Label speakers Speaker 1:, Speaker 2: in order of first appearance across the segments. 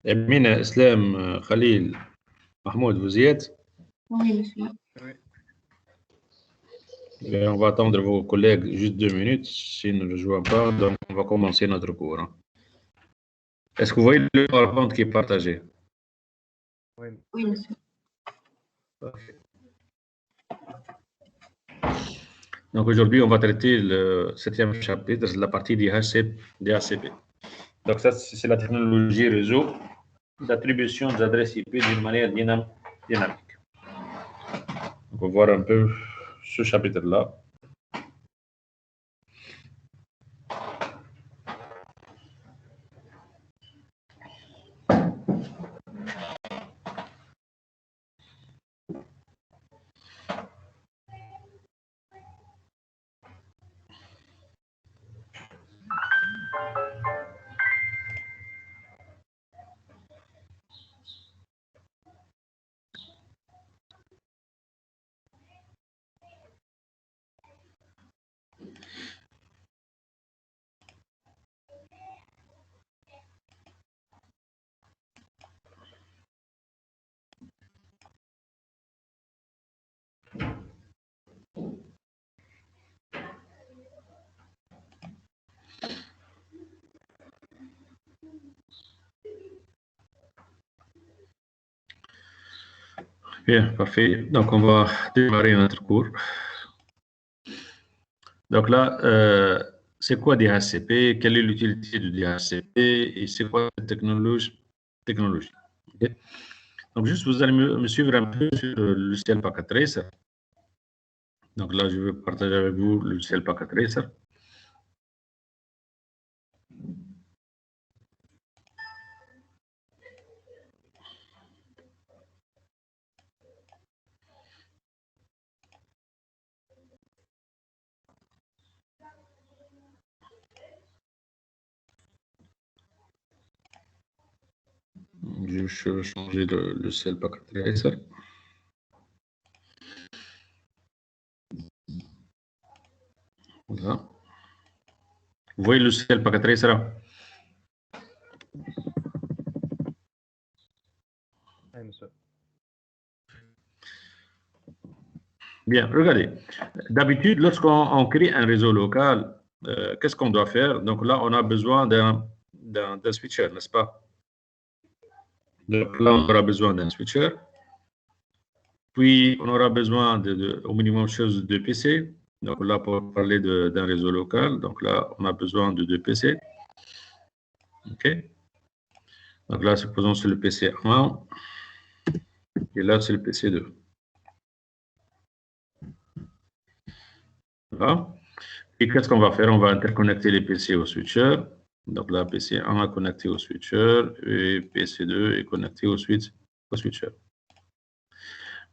Speaker 1: Amine, Islam, Khalil, Mahmoud, vous y êtes?
Speaker 2: Oui, monsieur.
Speaker 1: Bien, on va attendre vos collègues juste 2 minutes. S'ils ne rejoignent pas, donc on va commencer notre cours. Est-ce que vous voyez le PowerPoint qui est partagé?
Speaker 2: Oui, monsieur.
Speaker 1: Parfait. Donc aujourd'hui, on va traiter le 7e chapitre, la partie DHCP. Donc ça, c'est la technologie réseau d'attribution des adresses IP d'une manière dynamique. On va voir un peu ce chapitre-là. Bien, parfait. Donc, on va démarrer notre cours. Donc là, c'est quoi DHCP? Quelle est l'utilité du DHCP? Et c'est quoi cette technologie? Okay. Donc, juste, vous allez me suivre un peu sur le logiciel Packet Tracer. Donc là, je vais partager avec vous le logiciel Packet Tracer. Je vais changer le logiciel Packet Tracer. Voilà. Vous voyez le logiciel Packet Tracer?
Speaker 3: Oui, monsieur.
Speaker 1: Bien, regardez. D'habitude, lorsqu'on crée un réseau local, qu'est-ce qu'on doit faire? Donc là, on a besoin d'un switcher, n'est-ce pas? Donc là, on aura besoin d'un switcher. Puis, on aura besoin au minimum chose de PC. Donc là, pour parler d'un réseau local, donc là, on a besoin de 2 PC. OK? Donc là, supposons c'est le PC 1. Et là, c'est le PC 2. Voilà. Et qu'est-ce qu'on va faire? On va interconnecter les PC au switcher. Donc là, PC 1 est connecté au switcher et PC 2 est connecté au switcher.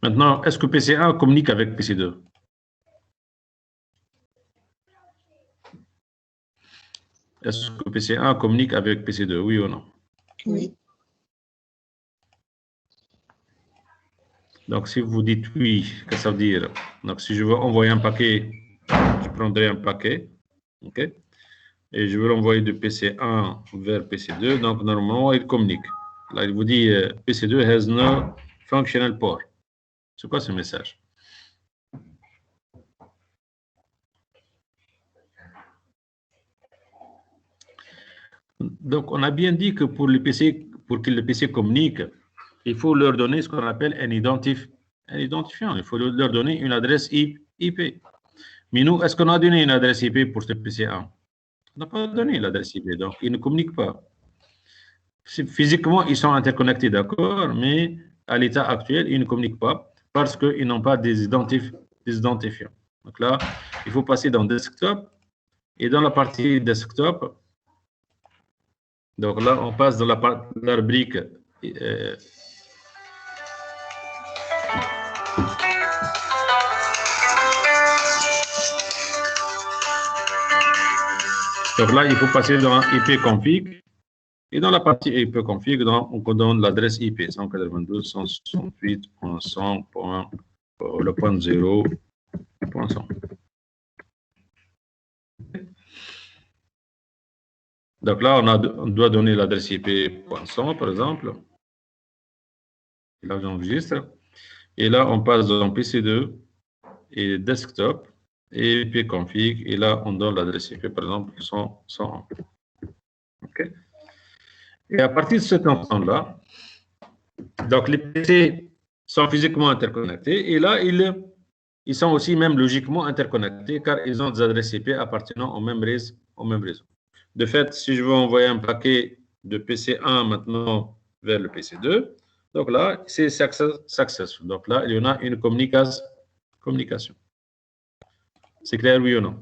Speaker 1: Maintenant, est-ce que PC 1 communique avec PC 2? Est-ce que PC 1 communique avec PC 2? Oui ou non?
Speaker 2: Oui.
Speaker 1: Donc, si vous dites oui, qu'est-ce que ça veut dire? Donc, si je veux envoyer un paquet, je prendrai un paquet. OK? Et je veux l'envoyer de PC 1 vers PC 2. Donc, normalement, il communique. Là, il vous dit PC 2 has no functional port. C'est quoi ce message? Donc, on a bien dit que pour que le PC communique, il faut leur donner ce qu'on appelle un identifiant. Il faut leur donner une adresse IP. Mais nous, est-ce qu'on a donné une adresse IP pour ce PC 1? On n'a pas donné l'adresse IP, donc ils ne communiquent pas. Physiquement, ils sont interconnectés, d'accord, mais à l'état actuel, ils ne communiquent pas parce qu'ils n'ont pas des identifiants. Donc là, il faut passer dans Desktop. Et dans la partie Desktop, donc là, on passe dans la rubrique donc là, il faut passer dans IP config. Et dans la partie IP config, on donne l'adresse IP 192.168.100.0.100. Donc là, on doit donner l'adresse IP.100, par exemple. Et là, j'enregistre. Et là, on passe dans PC2 et desktop et pconfig. Et là, on donne l'adresse IP, par exemple, 101. OK. Et à partir de cet instant-là, donc les PC sont physiquement interconnectés. Et là, ils sont aussi même logiquement interconnectés car ils ont des adresses IP appartenant au même réseau. De fait, si je veux envoyer un paquet de PC1 maintenant vers le PC2, donc là, c'est successful. Donc là, il y en a une communication. C'est clair, oui ou non?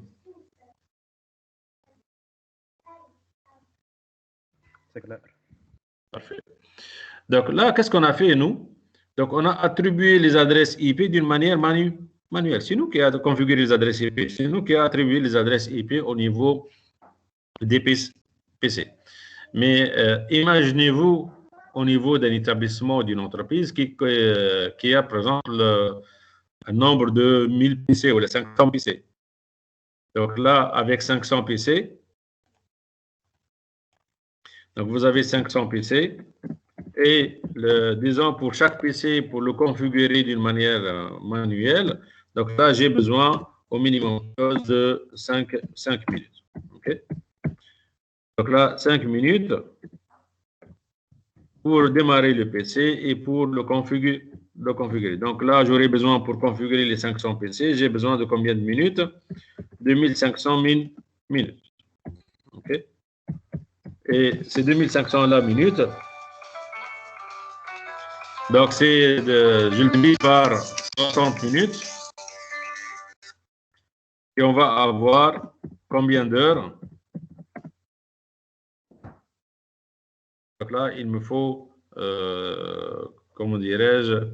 Speaker 3: C'est clair.
Speaker 1: Parfait. Donc là, qu'est-ce qu'on a fait, nous? Donc, on a attribué les adresses IP d'une manière manuelle. C'est nous qui avons configuré les adresses IP. C'est nous qui avons attribué les adresses IP au niveau des PC. Mais imaginez-vous au niveau d'un établissement, d'une entreprise qui a, par exemple, un nombre de 1000 PC ou de 500 PC. Donc là, avec 500 PC, donc vous avez 500 PC et disons pour chaque PC, pour le configurer d'une manière manuelle, donc là, j'ai besoin au minimum de 5 minutes. OK? Donc là, 5 minutes pour démarrer le PC et pour le configurer. Donc là, j'aurai besoin pour configurer les 500 PC, j'ai besoin de combien de minutes? 2500 minutes. OK? Et ces 2500 minutes, donc je le divise par 60 minutes et on va avoir combien d'heures? Donc là, il me faut, comment dirais-je,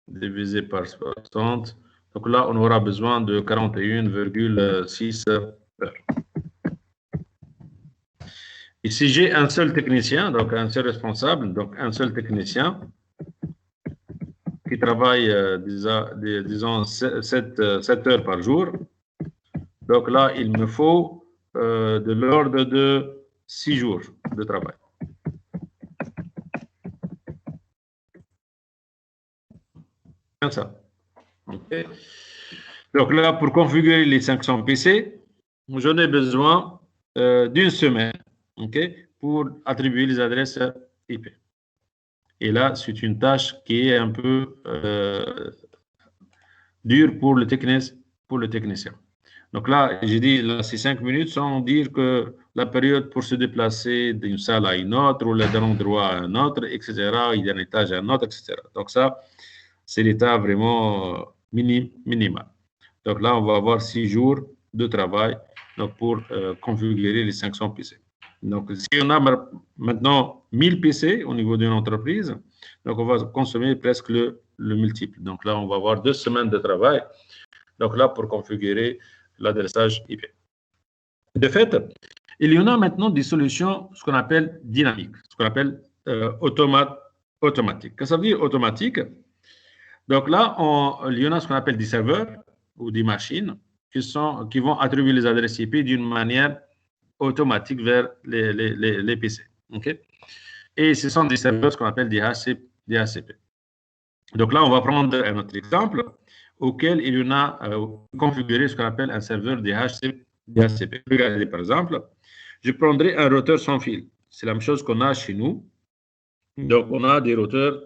Speaker 1: divisé par 60. Donc là, on aura besoin de 41,6 heures. Et si j'ai un seul technicien, donc un seul responsable, donc un seul technicien qui travaille, disons 7 heures par jour, donc là, il me faut de l'ordre de 6 jours de travail. Comme ça. Okay. Donc là, pour configurer les 500 PC, j'en ai besoin d'une semaine, okay, pour attribuer les adresses IP. Et là, c'est une tâche qui est un peu dure pour le technicien. Donc là, j'ai dit, là, c'est 5 minutes sans dire que la période pour se déplacer d'une salle à une autre, ou d'un endroit à un autre, etc., d'un étage à un autre, etc. Donc ça, c'est l'état vraiment minimal. Donc là, on va avoir 6 jours de travail donc pour configurer les 500 PC. Donc, si on a maintenant 1000 PC au niveau d'une entreprise, donc on va consommer presque le multiple. Donc là, on va avoir 2 semaines de travail. Donc là, pour configurer l'adressage IP. De fait, il y en a maintenant des solutions, ce qu'on appelle dynamiques, ce qu'on appelle automatique. Qu'est-ce que ça veut dire automatique? Donc là, il y en a ce qu'on appelle des serveurs ou des machines qui vont attribuer les adresses IP d'une manière automatique vers les PC. Okay? Et ce sont des serveurs, ce qu'on appelle des HCP. Donc là, on va prendre un autre exemple auquel il y en a configuré ce qu'on appelle un serveur DHCP. Regardez, par exemple, je prendrai un routeur sans fil. C'est la même chose qu'on a chez nous. Donc, on a des routeurs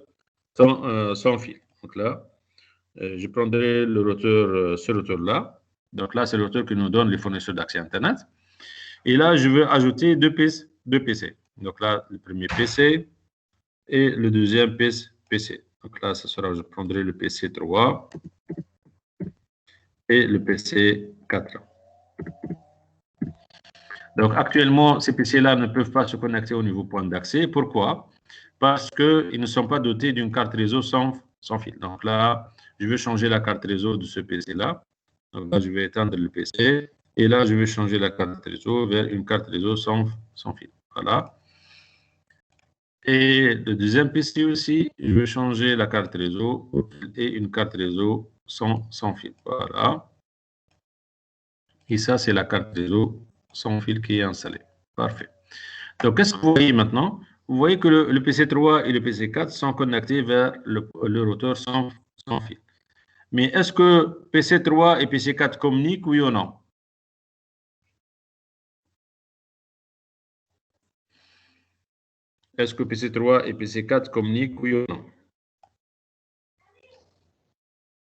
Speaker 1: sans fil. Donc là, je prendrai le routeur, ce routeur-là. Donc là, c'est le routeur qui nous donne les fournisseurs d'accès Internet. Et là, je veux ajouter deux PC. Donc là, le premier PC et le deuxième PC. Donc là, ce sera, je prendrai le PC 3 et le PC 4. Donc actuellement, ces PC-là ne peuvent pas se connecter au niveau point d'accès. Pourquoi? Parce qu'ils ne sont pas dotés d'une carte réseau sans fil. Donc là, je vais changer la carte réseau de ce PC-là. Donc là, je vais éteindre le PC. Et là, je vais changer la carte réseau vers une carte réseau sans fil. Voilà. Et le deuxième PC aussi, je vais changer la carte réseau et une carte réseau sans fil. Voilà. Et ça, c'est la carte réseau sans fil qui est installée. Parfait. Donc, qu'est-ce que vous voyez maintenant? Vous voyez que le PC3 et le PC4 sont connectés vers le routeur sans fil. Mais est-ce que PC3 et PC4 communiquent, oui ou non? Est-ce que PC3 et PC4 communiquent, oui ou non?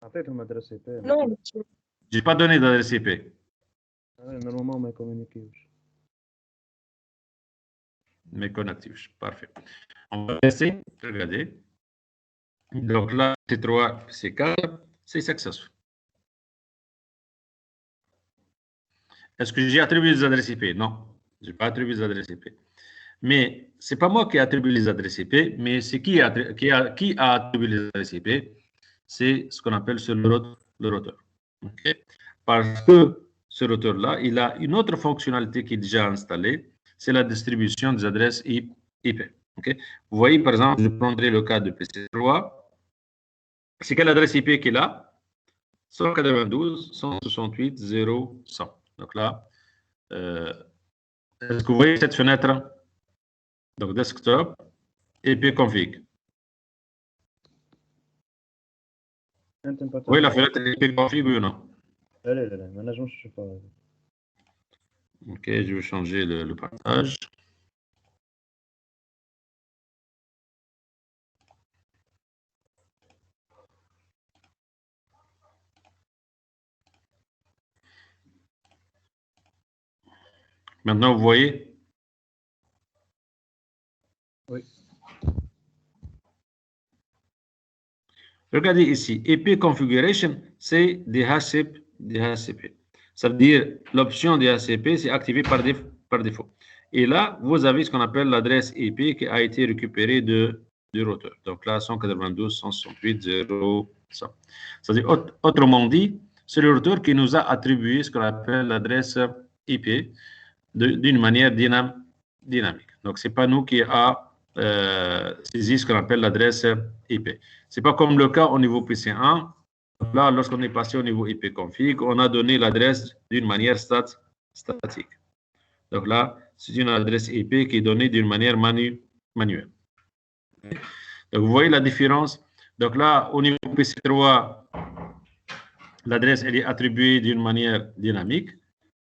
Speaker 3: أعطيتهم أدرس IP.
Speaker 2: Non,
Speaker 1: Je n'ai pas donné d'adresse IP.
Speaker 3: Normalement ما يكومونيكيوش.
Speaker 1: Mais connectif. Parfait. On va essayer. Regardez. Donc là, PC3, PC4, c'est successful. Est-ce que j'ai attribué les adresses IP? Non, je n'ai pas attribué les adresses IP. Mais ce n'est pas moi qui ai attribué les adresses IP, mais c'est qui a attribué les adresses IP? C'est ce qu'on appelle le routeur. Okay? Parce que ce routeur-là, il a une autre fonctionnalité qui est déjà installée, c'est la distribution des adresses IP. Okay? Vous voyez, par exemple, je prendrai le cas de PC3. C'est quelle adresse IP qu'il a? 192.168.0.100. Donc là, est-ce que vous voyez cette fenêtre? Donc, desktop, IP config. Oui, la fenêtre IP config, oui ou non? Ok, je vais changer le partage. Maintenant, vous voyez?
Speaker 3: Oui.
Speaker 1: Regardez ici, IP configuration, c'est DHCP. Ça veut dire l'option DHCP, c'est activé par défaut. Et là, vous avez ce qu'on appelle l'adresse IP qui a été récupérée du routeur. Donc là, 192.168.0.100. C'est-à-dire, autrement dit, c'est le routeur qui nous a attribué ce qu'on appelle l'adresse IP d'une manière dynamique. Donc, ce n'est pas nous qui a saisi ce qu'on appelle l'adresse IP. Ce n'est pas comme le cas au niveau PC1. Là, lorsqu'on est passé au niveau IP config, on a donné l'adresse d'une manière statique. Donc là, c'est une adresse IP qui est donnée d'une manière manuelle. Donc, vous voyez la différence. Donc là, au niveau PC3, l'adresse elle est attribuée d'une manière dynamique.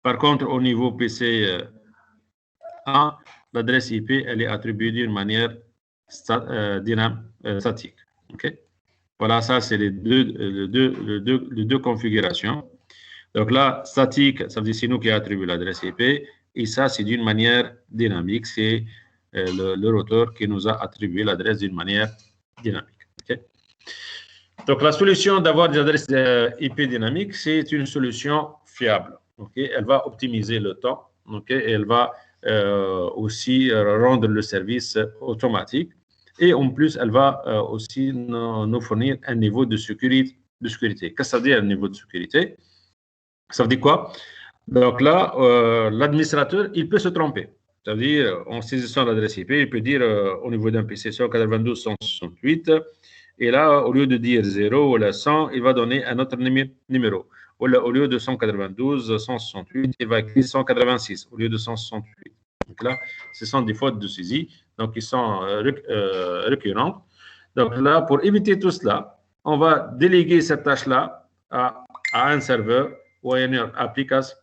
Speaker 1: Par contre, au niveau PC1, l'adresse IP elle est attribuée d'une manière statique. Okay? Voilà, ça c'est les deux configurations. Donc là, statique, ça veut dire c'est nous qui attribuons l'adresse IP. Et ça, c'est d'une manière dynamique. C'est le routeur qui nous a attribué l'adresse d'une manière dynamique. Okay? Donc la solution d'avoir des adresses IP dynamiques, c'est une solution fiable. Okay? Elle va optimiser le temps. Okay? Et elle va aussi rendre le service automatique. Et en plus, elle va aussi nous fournir un niveau de sécurité. Qu'est-ce que ça veut dire un niveau de sécurité? Ça veut dire quoi? Donc là, l'administrateur, il peut se tromper. Ça veut dire, en saisissant l'adresse IP, il peut dire au niveau d'un PC 192.168, et là, au lieu de dire 0 ou la 100, il va donner un autre numéro. Au lieu de 192.168, il va écrire 186 au lieu de 168. Donc là, ce sont des fautes de saisie, donc ils sont récurrentes. Donc là, pour éviter tout cela, on va déléguer cette tâche-là à un serveur ou à une application.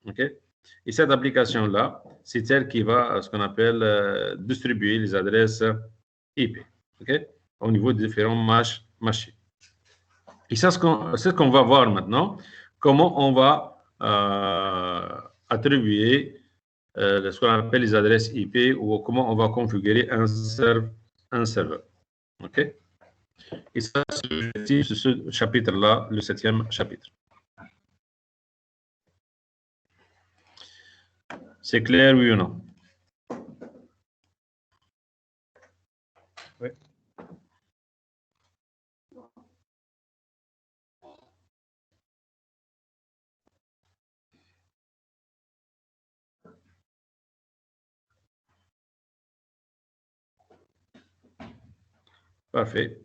Speaker 1: Okay? Et cette application-là, c'est celle qui va, ce qu'on appelle, distribuer les adresses IP. Okay? Au niveau des différents machines. Et c'est ce qu'on va voir maintenant, comment on va attribuer ce qu'on appelle les adresses IP ou comment on va configurer un serveur. OK? Et ça, c'est l'objectif de ce chapitre-là, le 7e chapitre. C'est clair, oui ou non?
Speaker 3: Oui.
Speaker 1: Parfait.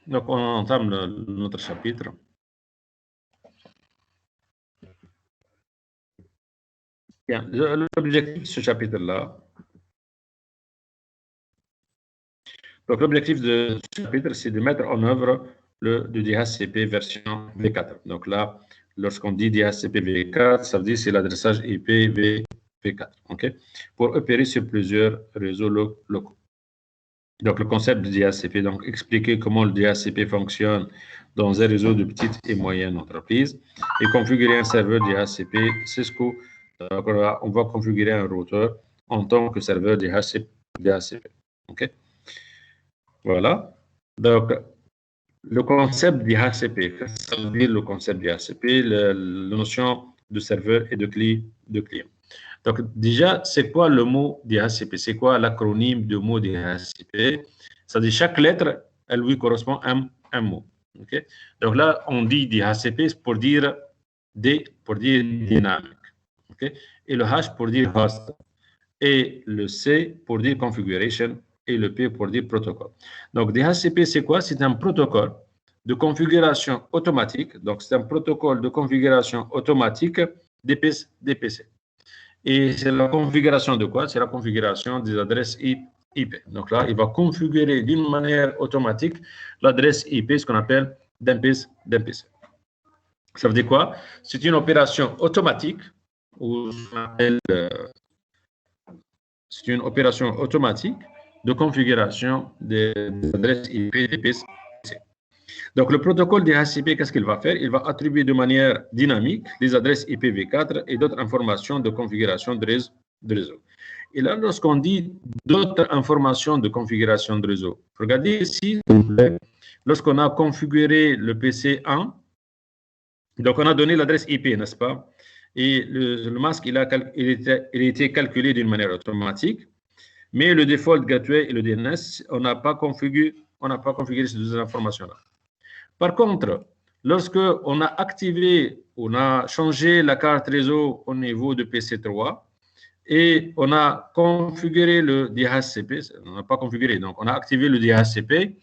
Speaker 1: Donc, on entame notre chapitre. Bien, l'objectif de ce chapitre-là. Donc, l'objectif de ce chapitre, c'est de mettre en œuvre le DHCP version V4. Donc là, lorsqu'on dit DHCP V4, ça veut dire c'est l'adressage IP V4, OK? Pour opérer sur plusieurs réseaux locaux. Donc, le concept du DHCP, donc expliquer comment le DHCP fonctionne dans un réseau de petites et moyennes entreprises et configurer un serveur DHCP Cisco. Donc, on va configurer un routeur en tant que serveur DHCP. OK? Voilà. Donc, le concept DHCP, qu'est-ce que ça veut dire le concept DHCP, la notion de serveur et de client. Donc, déjà, c'est quoi le mot DHCP? C'est quoi l'acronyme du mot DHCP? C'est-à-dire, chaque lettre, elle lui correspond à un mot. Okay? Donc là, on dit DHCP pour dire dynamique. Okay? Et le H pour dire host. Et le C pour dire configuration. Et le P pour dire protocole. Donc, DHCP, c'est quoi? C'est un protocole de configuration automatique. Donc, c'est un protocole de configuration automatique des PC. Et c'est la configuration de quoi? C'est la configuration des adresses IP. Donc là, il va configurer d'une manière automatique l'adresse IP, ce qu'on appelle d'un PC. Ça veut dire quoi? C'est une opération automatique, ou c'est une opération automatique de configuration des adresses IP des PC. Donc, le protocole DHCP, qu'est-ce qu'il va faire? Il va attribuer de manière dynamique les adresses IPv4 et d'autres informations de configuration de réseau. Et là, lorsqu'on dit d'autres informations de configuration de réseau, regardez ici, lorsqu'on a configuré le PC 1, donc on a donné l'adresse IP, n'est-ce pas? Et le masque, il a été calculé d'une manière automatique, mais le default gateway et le DNS, on n'a pas configuré ces deux informations-là. Par contre, lorsque on a activé, on a changé la carte réseau au niveau de PC3 et on a configuré le DHCP, on n'a pas configuré, donc on a activé le DHCP.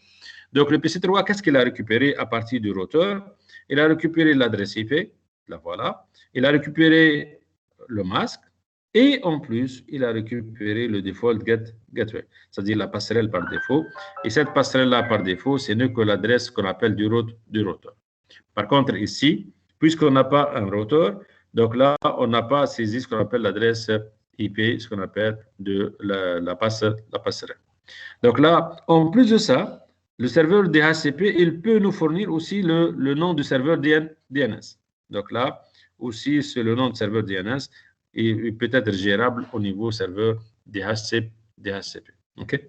Speaker 1: Donc le PC3, qu'est-ce qu'il a récupéré à partir du routeur? Il a récupéré l'adresse IP, la voilà. Il a récupéré le masque et en plus, il a récupéré le default gateway, c'est-à-dire la passerelle par défaut. Et cette passerelle-là par défaut, c'est ne que l'adresse qu'on appelle du routeur. Par contre, ici, puisqu'on n'a pas un routeur, donc là, on n'a pas saisi ce qu'on appelle l'adresse IP, ce qu'on appelle la passerelle. Donc là, en plus de ça, le serveur DHCP, il peut nous fournir aussi le nom du serveur DNS. Donc là, aussi, c'est le nom du serveur DNS et peut être gérable au niveau serveur DHCP. OK?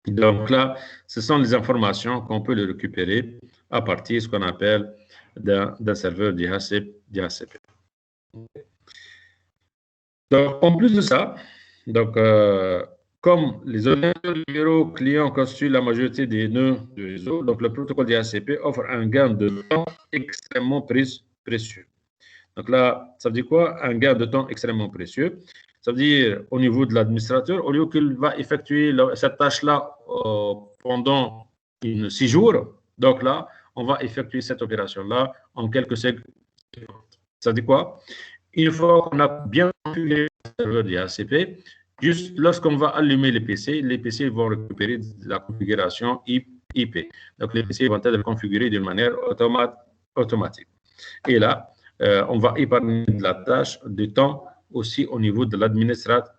Speaker 1: Donc là, ce sont les informations qu'on peut les récupérer à partir de ce qu'on appelle d'un serveur DHCP. Donc, en plus de ça, donc, comme les ordinateurs numéro clients constituent la majorité des nœuds du réseau, donc le protocole DHCP offre un gain de temps extrêmement précieux. Donc là, ça veut dire quoi? Un gain de temps extrêmement précieux. Ça veut dire au niveau de l'administrateur, au lieu qu'il va effectuer cette tâche-là pendant 6 jours, donc là, on va effectuer cette opération-là en quelques secondes. Ça veut dire quoi? Une fois qu'on a bien configuré le serveur DHCP, juste lorsqu'on va allumer les PC vont récupérer la configuration IP. Donc les PC vont être configurés d'une manière automatique. Et là, on va épargner de la tâche, du temps aussi au niveau de l'administrateur.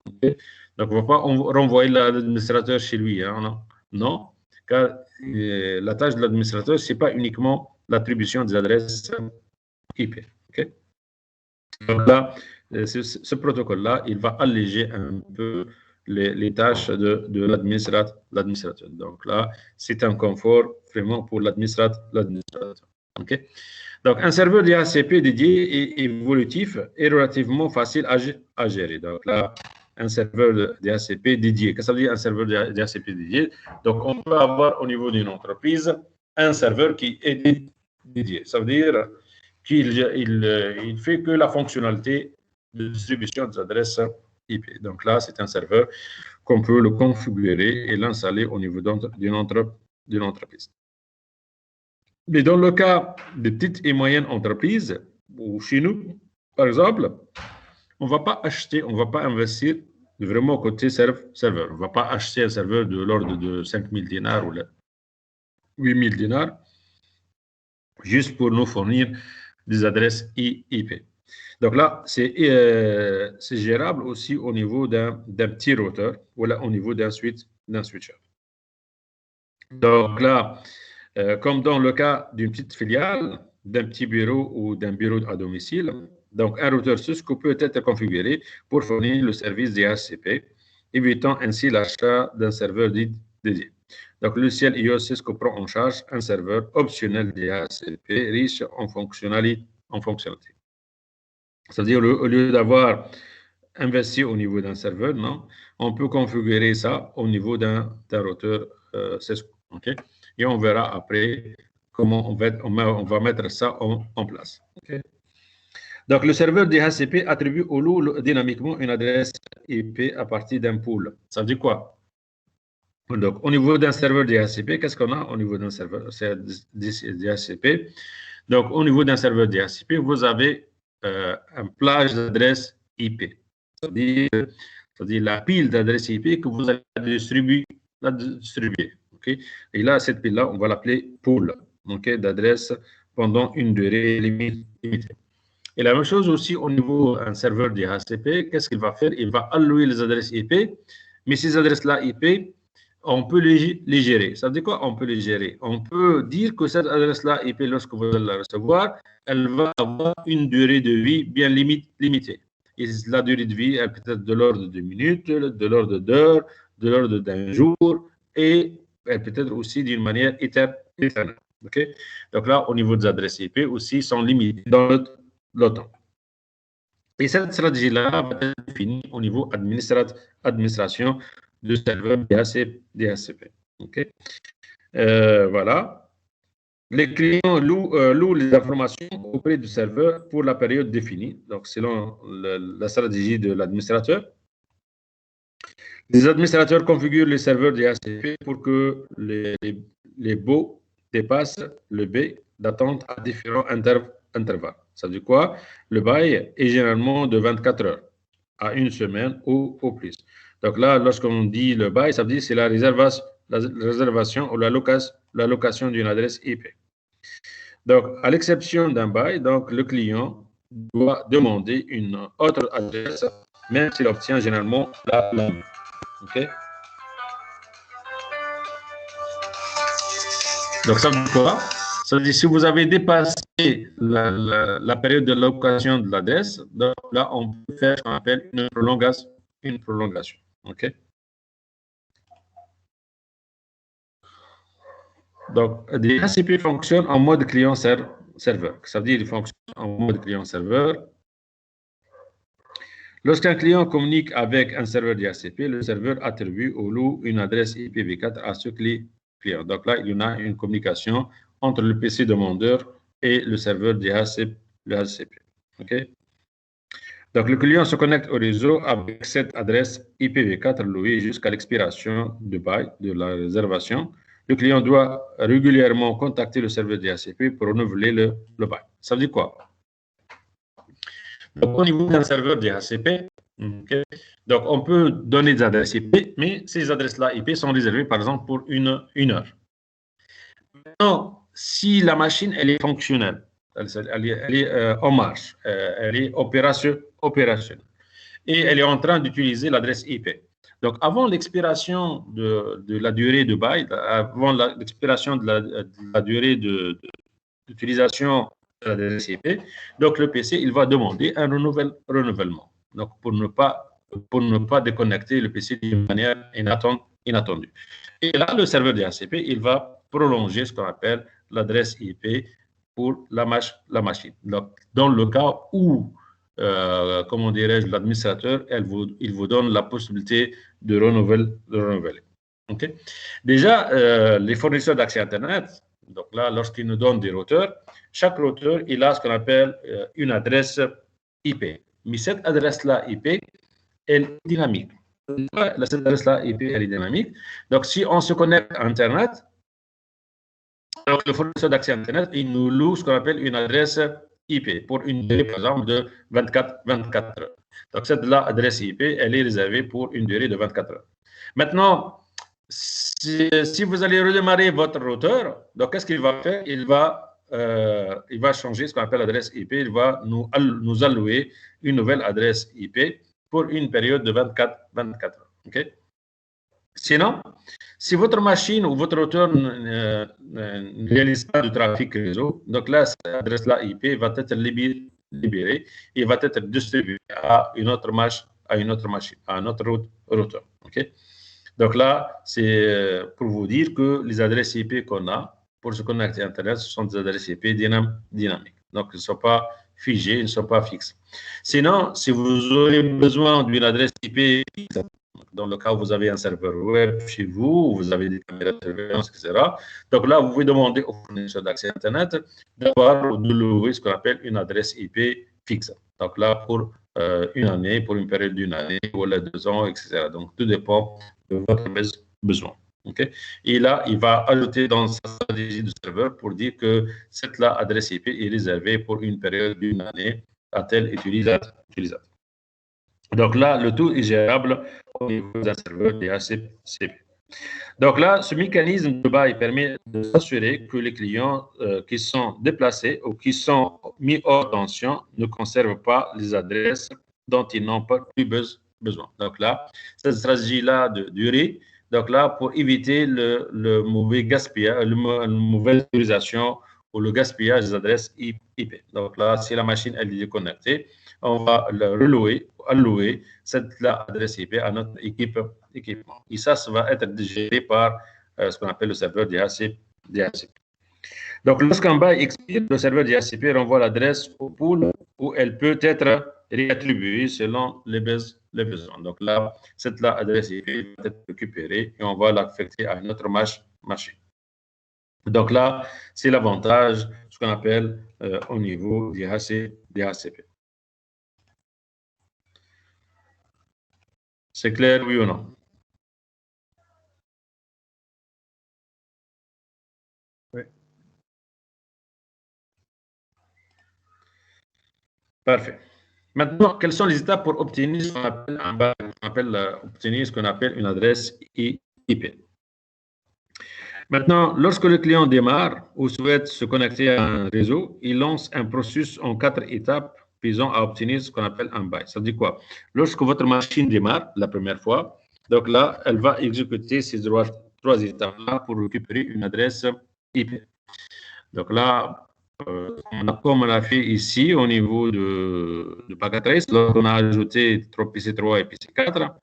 Speaker 1: Okay? Donc, on ne va pas renvoyer l'administrateur chez lui. Hein, non, car la tâche de l'administrateur, ce n'est pas uniquement l'attribution des adresses IP. Okay? Donc là, ce protocole-là, il va alléger un peu les tâches de l'administrateur. Donc là, c'est un confort vraiment pour l'administrateur. Okay? Donc, un serveur DHCP dédié et évolutif est relativement facile à gérer. Donc là, un serveur DHCP dédié. Qu'est-ce que ça veut dire un serveur DHCP dédié? Donc, on peut avoir au niveau d'une entreprise un serveur qui est dédié. Ça veut dire qu'il il fait que la fonctionnalité de distribution des adresses IP. Donc là, c'est un serveur qu'on peut le configurer et l'installer au niveau d'une entreprise. Mais dans le cas de petites et moyennes entreprises, ou chez nous, par exemple, on ne va pas acheter, on ne va pas investir vraiment côté serveur. On ne va pas acheter un serveur de l'ordre de 5 000 dinars ou 8 000 dinars juste pour nous fournir des adresses IP. Donc là, c'est gérable aussi au niveau d'un petit routeur ou là, au niveau d'un switcher. Donc là, comme dans le cas d'une petite filiale, d'un petit bureau ou d'un bureau à domicile, donc un routeur Cisco peut être configuré pour fournir le service DHCP, évitant ainsi l'achat d'un serveur dédié. Donc, le logiciel IOS Cisco prend en charge un serveur optionnel DHCP riche en fonctionnalités. C'est-à-dire, au lieu d'avoir investi au niveau d'un serveur, non, on peut configurer ça au niveau d'un routeur Cisco. Okay? Et on verra après comment on va mettre ça en place. Okay? Donc, le serveur DHCP attribue au lot dynamiquement une adresse IP à partir d'un pool. Ça veut dire quoi? Donc, au niveau d'un serveur DHCP, qu'est-ce qu'on a au niveau d'un serveur DHCP? Donc, au niveau d'un serveur DHCP, vous avez un plage d'adresses IP. C'est-à-dire la pile d'adresses IP que vous allez distribuer. Okay? Et là, cette pile-là, on va l'appeler pool d'adresses pendant une durée limitée. Et la même chose aussi au niveau d'un serveur DHCP, qu'est-ce qu'il va faire? Il va allouer les adresses IP, mais ces adresses-là IP, on peut les gérer. Ça veut dire quoi? On peut les gérer. On peut dire que cette adresse-là IP, lorsque vous allez la recevoir, elle va avoir une durée de vie bien limitée. Et la durée de vie, elle peut être de l'ordre de minutes, de l'ordre d'heures, de l'ordre d'un jour, et elle peut être aussi d'une manière éternelle. Okay? Donc là, au niveau des adresses IP aussi, sont limitées dans le temps. Et cette stratégie-là va être définie au niveau administration du serveur DHCP. Okay? Voilà. Les clients louent les informations auprès du serveur pour la période définie, donc selon la stratégie de l'administrateur. Les administrateurs configurent les serveurs DHCP pour que les baux dépassent le B d'attente à différents intervalles. Ça veut dire quoi? Le bail est généralement de 24 heures à une semaine ou au plus. Donc là, lorsqu'on dit le bail, ça veut dire que c'est la réservation ou la location d'une adresse IP. Donc, à l'exception d'un bail, donc le client doit demander une autre adresse, même s'il obtient généralement la même. OK? Donc, ça veut dire quoi? Ça veut dire si vous avez dépassé la période de location de l'adresse, donc là, on peut faire ce qu'on appelle une prolongation. OK? Donc, les DHCP fonctionnent en mode client-serveur. Ça veut dire qu'ils fonctionnent en mode client-serveur. Lorsqu'un client communique avec un serveur DHCP, le serveur attribue au lot une adresse IPv4 à ce client. Donc là, il y en a une communication entre le PC demandeur et le serveur DHCP. Okay? Donc, le client se connecte au réseau avec cette adresse IPv4 louée jusqu'à l'expiration du bail de la réservation. Le client doit régulièrement contacter le serveur DHCP pour renouveler le bail. Ça veut dire quoi? Donc, au niveau d'un serveur DHCP, okay, donc on peut donner des adresses IP, mais ces adresses-là IP sont réservées, par exemple, pour une heure. Maintenant, si la machine elle est fonctionnelle, elle est en marche, elle est opérationnelle, et elle est en train d'utiliser l'adresse IP. Donc, avant l'expiration de la durée de bail, avant l'expiration de la durée d'utilisation de l'adresse IP, donc le PC, il va demander un renouvellement. Donc, pour ne pas déconnecter le PC d'une manière inattendue. Et là, le serveur DHCP, il va prolonger ce qu'on appelle l'adresse IP pour la machine. Donc, dans le cas où comment dirais-je, l'administrateur, il vous donne la possibilité de renouveler. Okay? Déjà, les fournisseurs d'accès Internet, donc là, lorsqu'ils nous donnent des routeurs, chaque routeur, il a ce qu'on appelle une adresse IP. Mais cette adresse-là IP, elle est dynamique. Cette adresse-là IP, elle est dynamique. Donc, si on se connecte à Internet, donc le fournisseur d'accès Internet, il nous loue ce qu'on appelle une adresse IP pour une durée, par exemple, de 24 heures. Donc, cette adresse IP, elle est réservée pour une durée de 24 heures. Maintenant, si vous allez redémarrer votre routeur, donc qu'est-ce qu'il va faire? Il va changer ce qu'on appelle l'adresse IP. Il va nous allouer une nouvelle adresse IP pour une période de 24 heures. OK? Sinon, si votre machine ou votre routeur ne réalise pas du trafic réseau, donc là, cette adresse-là IP va être libérée et va être distribuée à une autre machine, à un autre routeur. OK? Donc là, c'est pour vous dire que les adresses IP qu'on a pour se connecter à Internet, ce sont des adresses IP dynamiques. Donc, elles ne sont pas figées, elles ne sont pas fixes. Sinon, si vous aurez besoin d'une adresse IP fixe, dans le cas où vous avez un serveur web chez vous, vous avez des caméras de surveillance, etc. Donc là, vous pouvez demander au fournisseur d'accès Internet d'avoir ou de louer ce qu'on appelle une adresse IP fixe. Donc là, pour une année, pour une période d'une année, ou 2 ans, etc. Donc, tout dépend de votre besoin. Okay? Et là, il va ajouter dans sa stratégie de serveur pour dire que cette adresse IP est réservée pour une période d'une année à tel utilisateur. Donc là, le tout est gérable au niveau d'un serveur DHCP. Donc là, ce mécanisme de bail permet de s'assurer que les clients qui sont déplacés ou qui sont mis hors tension ne conservent pas les adresses dont ils n'ont pas plus besoin. Donc là, cette stratégie-là de durée, donc là, pour éviter le mauvais gaspillage, la mauvaise utilisation ou le gaspillage des adresses IP. Donc là, si la machine elle est déconnectée, on va allouer cette adresse IP à notre équipement. Et ça va être géré par ce qu'on appelle le serveur DHCP. Donc, lorsqu'un bail expire, le serveur DHCP renvoie l'adresse au pool où elle peut être réattribuée selon les besoins. Donc là, cette adresse IP va être récupérée et on va l'affecter à une autre machine. Donc là, c'est l'avantage, ce qu'on appelle au niveau DHCP. C'est clair, oui ou non?
Speaker 3: Oui.
Speaker 1: Parfait. Maintenant, quelles sont les étapes pour obtenir ce qu'on appelle une adresse IP? Maintenant, lorsque le client démarre ou souhaite se connecter à un réseau, il lance un processus en 4 étapes visant à obtenir ce qu'on appelle un bail. Ça veut dire quoi? Lorsque votre machine démarre la première fois, donc là, elle va exécuter ces 3 étapes-là pour récupérer une adresse IP. Donc là, comme on l'a fait ici au niveau de Pagatrace, lorsqu'on a ajouté PC3 et PC4,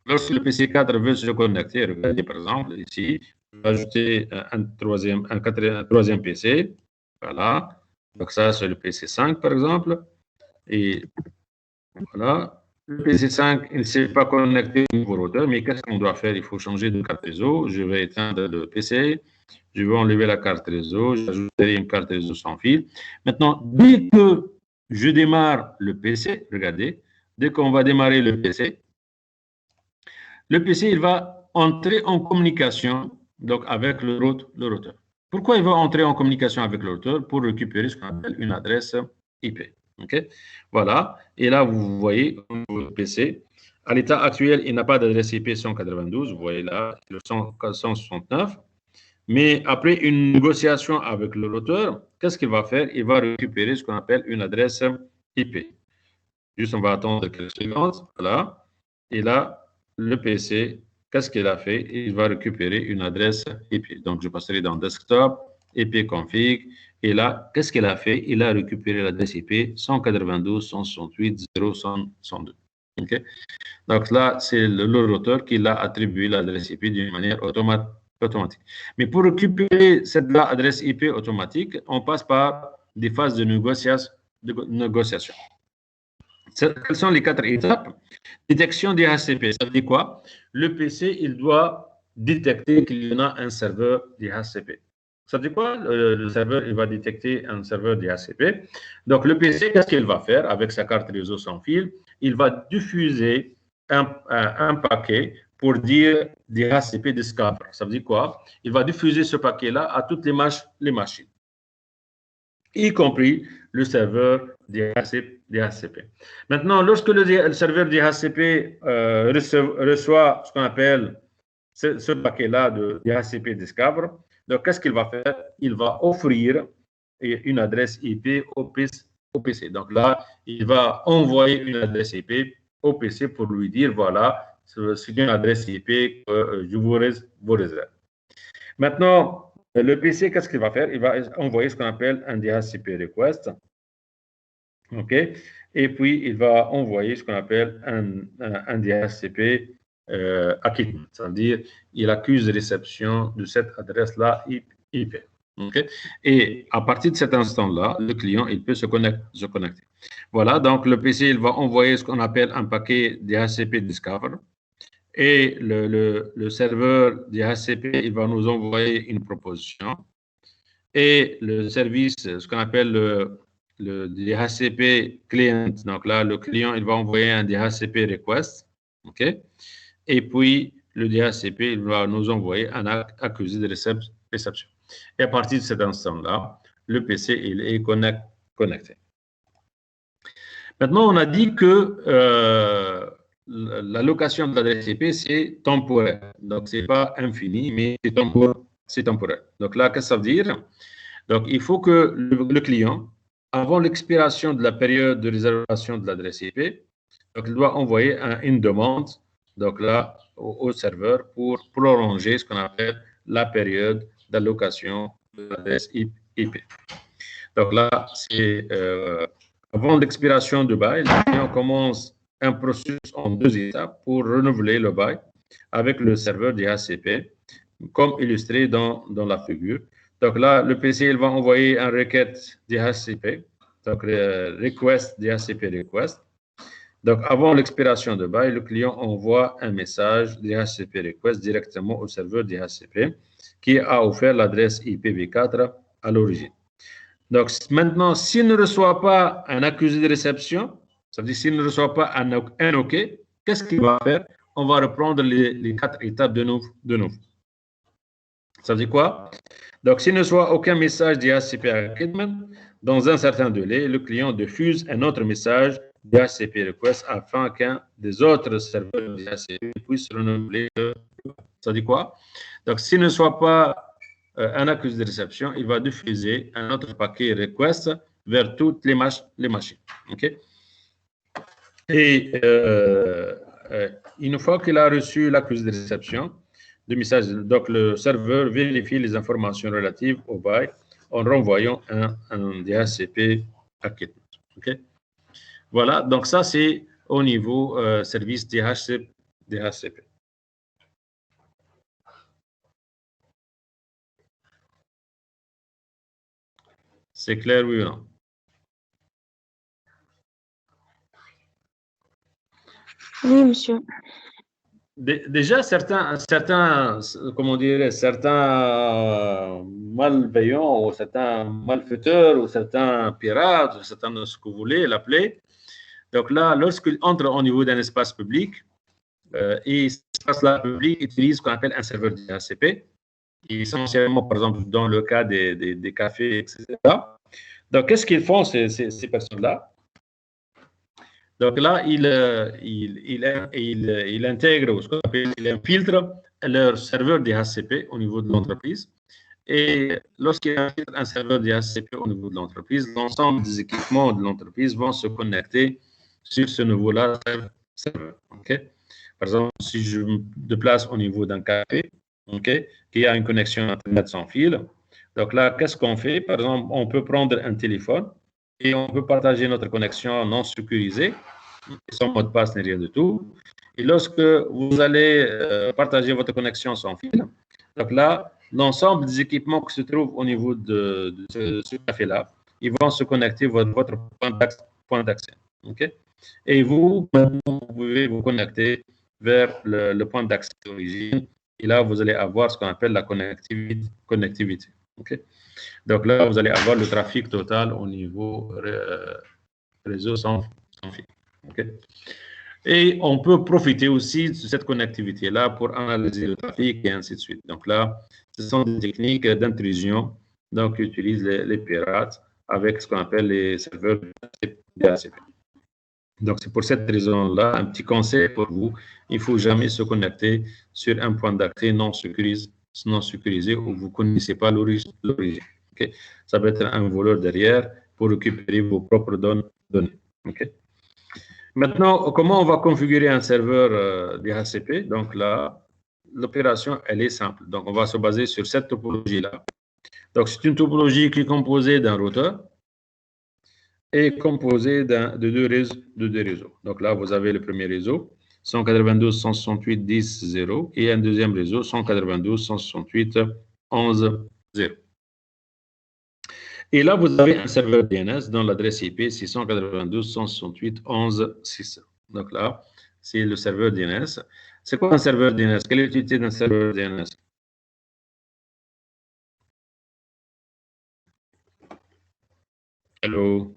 Speaker 1: lorsque le PC4 veut se connecter, regardez par exemple ici, ajouter un troisième PC. Voilà. Donc ça, c'est le PC5 par exemple. Et voilà. Le PC5, il ne s'est pas connecté au nouveau routeur, mais qu'est-ce qu'on doit faire? Il faut changer de carte réseau. Je vais éteindre le PC. Je vais enlever la carte réseau. J'ajouterai une carte réseau sans fil. Maintenant, dès que je démarre le PC, regardez, dès qu'on va démarrer le PC, il va entrer en communication donc avec le routeur. Pourquoi il va entrer en communication avec le routeur? Pour récupérer ce qu'on appelle une adresse IP. Okay? Voilà. Et là, vous voyez le PC. À l'état actuel, il n'a pas d'adresse IP 192. Vous voyez là, le 169. Mais après une négociation avec le routeur, qu'est-ce qu'il va faire? Il va récupérer ce qu'on appelle une adresse IP. Juste, on va attendre quelques secondes. Voilà. Et là, le PC, qu'est-ce qu'il a fait? Il va récupérer une adresse IP. Donc, je passerai dans Desktop, IP config. Et là, qu'est-ce qu'il a fait? Il a récupéré l'adresse IP 192.168.0.102. OK? Donc là, c'est le routeur qui l'a attribué l'adresse IP d'une manière automatique. Mais pour récupérer cette adresse IP automatique, on passe par des phases de négociation. Quelles sont les 4 étapes? Détection des DHCP, ça veut dire quoi? Le PC, il doit détecter qu'il y en a un serveur DHCP. Ça veut dire quoi? Le serveur, il va détecter un serveur DHCP. Donc, le PC, qu'est-ce qu'il va faire avec sa carte réseau sans fil? Il va diffuser un paquet pour dire DHCP Discover. Ça veut dire quoi? Il va diffuser ce paquet-là à toutes les machines. y compris le serveur DHCP. Maintenant, lorsque le serveur DHCP reçoit ce qu'on appelle ce paquet-là de DHCP Discover, donc qu'est-ce qu'il va faire? Il va offrir une adresse IP au PC. Donc là, il va envoyer une adresse IP au PC pour lui dire, voilà, c'est une adresse IP que je vous réserve. Maintenant, le PC, qu'est-ce qu'il va faire? Il va envoyer ce qu'on appelle un DHCP request. OK? Et puis, il va envoyer ce qu'on appelle un DHCP acquittement. C'est-à-dire, il accuse réception de cette adresse-là IP. OK? Et à partir de cet instant-là, le client, il peut se connecter. Voilà, donc le PC, il va envoyer ce qu'on appelle un paquet DHCP Discover. Et le serveur DHCP, il va nous envoyer une proposition. Et le service, ce qu'on appelle le DHCP client, donc là, le client, il va envoyer un DHCP request. OK? Et puis, le DHCP, il va nous envoyer un accusé de réception. Et à partir de cet instant-là, le PC, il est connecté. Maintenant, on a dit que l'allocation de l'adresse IP, c'est temporaire. Donc, ce n'est pas infini, mais c'est temporaire. Donc là, qu'est-ce que ça veut dire? Donc, il faut que le client, avant l'expiration de la période de réservation de l'adresse IP, donc, il doit envoyer une demande donc là, au serveur pour prolonger ce qu'on appelle la période d'allocation de l'adresse IP. Donc là, c'est avant l'expiration du bail, le client commence un processus en 2 étapes pour renouveler le bail avec le serveur DHCP, comme illustré dans la figure. Donc là, le PC, il va envoyer une requête DHCP, donc request DHCP request. Donc, avant l'expiration de bail, le client envoie un message DHCP request directement au serveur DHCP qui a offert l'adresse IPv4 à l'origine. Donc, maintenant, s'il ne reçoit pas un accusé de réception, ça veut dire s'il ne reçoit pas un OK, qu'est-ce qu'il va faire? On va reprendre les 4 étapes de nouveau. Ça veut dire quoi? Donc, s'il ne reçoit aucun message DHCP acquittement, dans un certain délai, le client diffuse un autre message DHCP request afin qu'un des autres serveurs DHCP puisse renouveler. Ça dit quoi? Donc, s'il ne soit pas un accusé de réception, il va diffuser un autre paquet request vers toutes les machines. OK? Et une fois qu'il a reçu l'accusé de réception, le message, donc le serveur vérifie les informations relatives au bail en renvoyant un DHCP acquittement. OK? Voilà, donc ça c'est au niveau service DHCP. C'est clair, oui ou non?
Speaker 2: Oui, monsieur.
Speaker 1: Déjà, certains comment dire, certains malveillants ou certains malfaiteurs ou certains pirates, ou certains ce que vous voulez l'appeler. Donc là, lorsqu'ils entrent au niveau d'un espace public, et cet espace-là public utilise ce qu'on appelle un serveur DHCP, essentiellement, par exemple, dans le cas des cafés, etc. Donc, qu'est-ce qu'ils font, ces personnes-là? Donc là, il intègre ce qu'on appelle, il infiltre leur serveur DHCP au niveau de l'entreprise. Et lorsqu'il infiltre un serveur DHCP au niveau de l'entreprise, l'ensemble des équipements de l'entreprise vont se connecter sur ce niveau-là serveur. Okay? Par exemple, si je me déplace au niveau d'un café, okay, qui a une connexion Internet sans fil, donc là, qu'est-ce qu'on fait? Par exemple, on peut prendre un téléphone et on peut partager notre connexion non sécurisée, sans mot de passe ni rien du tout. Et lorsque vous allez partager votre connexion sans fil, donc là, l'ensemble des équipements qui se trouvent au niveau de ce café-là, ils vont se connecter votre point d'accès. Okay? Et vous pouvez vous connecter vers le point d'accès d'origine. Et là, vous allez avoir ce qu'on appelle la connectivité. Okay? Donc là, vous allez avoir le trafic total au niveau réseau sans fil. Okay? Et on peut profiter aussi de cette connectivité-là pour analyser le trafic et ainsi de suite. Donc là, ce sont des techniques d'intrusion qu'utilisent les pirates avec ce qu'on appelle les serveurs DHCP. Donc, c'est pour cette raison-là, un petit conseil pour vous, il ne faut jamais se connecter sur un point d'accès non sécurisé où vous ne connaissez pas l'origine. Okay? Ça peut être un voleur derrière pour récupérer vos propres données. Okay? Maintenant, comment on va configurer un serveur DHCP? Donc là, l'opération, elle est simple. Donc, on va se baser sur cette topologie-là. Donc, c'est une topologie qui est composée d'un routeur et composée de deux réseaux. Donc là, vous avez le premier réseau, 192.168.10.0 et un deuxième réseau, 192.168.11.0. Et là, vous avez un serveur DNS dont l'adresse IP, c'est 192.168.11.6. Donc là, c'est le serveur DNS. C'est quoi un serveur DNS? Quelle est l'utilité d'un serveur DNS? Allô?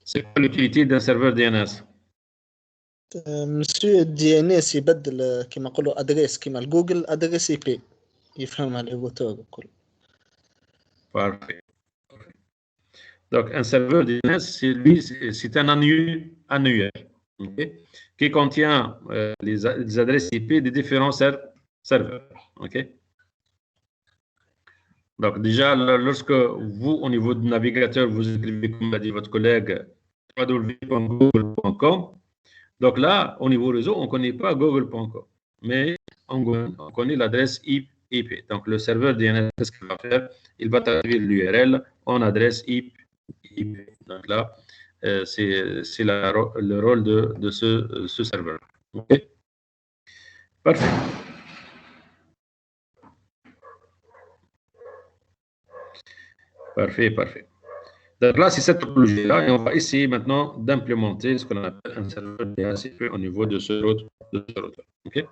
Speaker 1: C'est quoi l'utilité d'un serveur DNS?
Speaker 4: مسيو الدي ان اس يبدل كما نقولوا ادريس كما الجوجل ادريس اي بي يفهمها الروتور الكل.
Speaker 1: Parfait. Donc, un serveur DNS, c'est un annuaire okay, qui contient les adresses IP des différents serveurs. Okay. Donc, déjà, lorsque vous, au niveau du navigateur, vous écrivez, comme l'a dit votre collègue, www.google.com, donc là, au niveau réseau, on ne connaît pas google.com, mais on connaît l'adresse IP. Donc, le serveur DNS, qu'est-ce qu'il va faire? Il va traduire l'URL en adresse IP. Donc là, c'est le rôle de ce serveur. OK? Parfait. Parfait. Donc là, c'est cette topologie-là, et on va essayer maintenant d'implémenter ce qu'on appelle un serveur DHCP au niveau de ce routeur. Okay?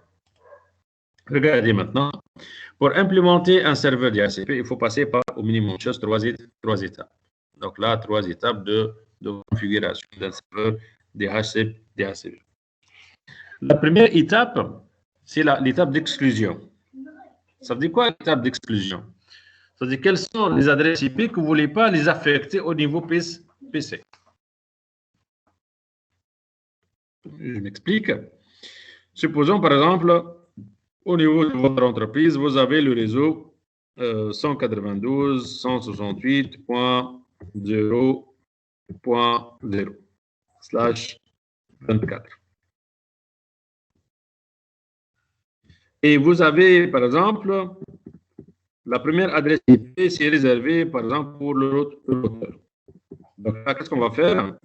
Speaker 1: Regardez maintenant, pour implémenter un serveur DHCP, il faut passer par au minimum chose trois étapes. Donc là, 3 étapes de configuration d'un serveur DHCP. La première étape, c'est l'étape d'exclusion. Ça veut dire quoi l'étape d'exclusion? C'est-à-dire quelles sont les adresses IP que vous ne voulez pas les affecter au niveau PC. Je m'explique. Supposons par exemple, au niveau de votre entreprise, vous avez le réseau 192.168.0.0/24. Et vous avez, par exemple, la première adresse IP, c'est réservée, par exemple, pour le routeur. Donc là, qu'est-ce qu'on va faire?